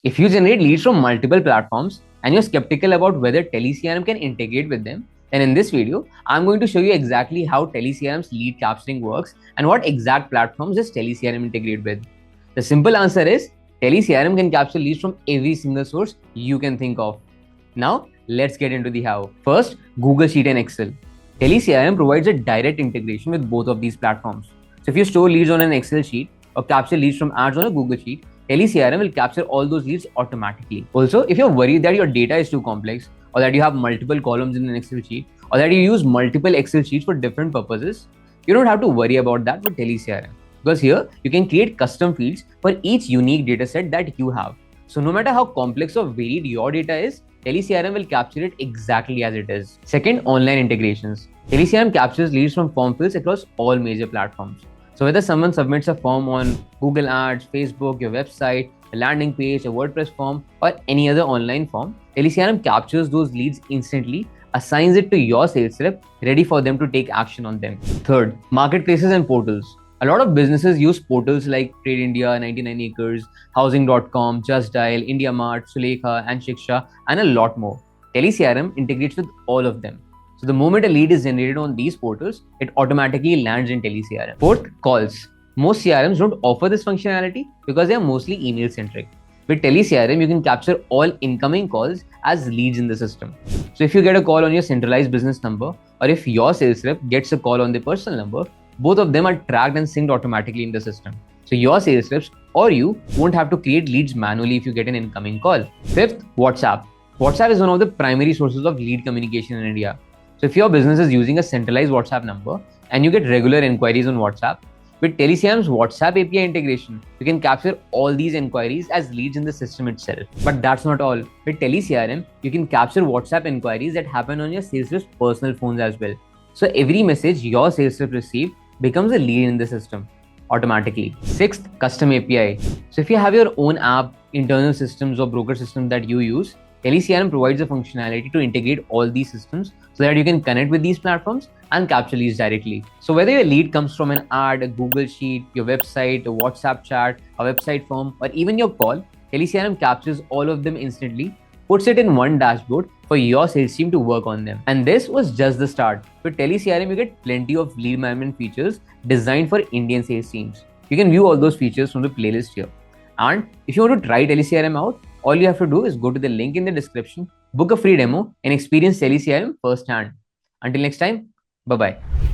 If you generate leads from multiple platforms and you're skeptical about whether telecrm can integrate with them, then in this video, I'm going to show you exactly how telecrm's lead capturing works and what exact platforms does telecrm integrate with. The simple answer is telecrm can capture leads from every single source you can think of. Now, let's get into the how. First, Google Sheet and Excel. telecrm provides a direct integration with both of these platforms. So if you store leads on an Excel sheet or capture leads from ads on a Google Sheet, telecrm will capture all those leads automatically. Also, if you're worried that your data is too complex, or that you have multiple columns in an Excel sheet, or that you use multiple Excel sheets for different purposes, you don't have to worry about that with telecrm, because here you can create custom fields for each unique data set that you have. So no matter how complex or varied your data is, telecrm will capture it exactly as it is. Second, online integrations. telecrm captures leads from form fields across all major platforms. So whether someone submits a form on Google Ads, Facebook, your website, a landing page, a WordPress form, or any other online form, telecrm captures those leads instantly, assigns it to your sales rep, ready for them to take action on them. Third, marketplaces and portals. A lot of businesses use portals like TradeIndia, 99 Acres, Housing.com, JustDial, IndiaMart, Sulekha, and Shiksha, and a lot more. telecrm integrates with all of them. So the moment a lead is generated on these portals, it automatically lands in telecrm. Fourth, calls. Most CRMs don't offer this functionality because they are mostly email centric. With telecrm, you can capture all incoming calls as leads in the system. So if you get a call on your centralized business number, or if your sales rep gets a call on their personal number, both of them are tracked and synced automatically in the system. So your sales reps or you won't have to create leads manually if you get an incoming call. Fifth, WhatsApp. WhatsApp is one of the primary sources of lead communication in India. So if your business is using a centralized WhatsApp number and you get regular inquiries on WhatsApp, with telecrm's WhatsApp API integration, you can capture all these inquiries as leads in the system itself. But that's not all. With telecrm, you can capture WhatsApp inquiries that happen on your sales rep's personal phones as well. So every message your sales rep receives becomes a lead in the system automatically. Sixth, custom API. So if you have your own app, internal systems, or broker systems that you use, telecrm provides the functionality to integrate all these systems so that you can connect with these platforms and capture leads directly. So whether your lead comes from an ad, a Google Sheet, your website, a WhatsApp chat, a website form, or even your call, telecrm captures all of them instantly, puts it in one dashboard for your sales team to work on them. And this was just the start. With telecrm, you get plenty of lead management features designed for Indian sales teams. You can view all those features from the playlist here. And if you want to try telecrm out, all you have to do is go to the link in the description, book a free demo, and experience telecrm firsthand. Until next time, bye-bye.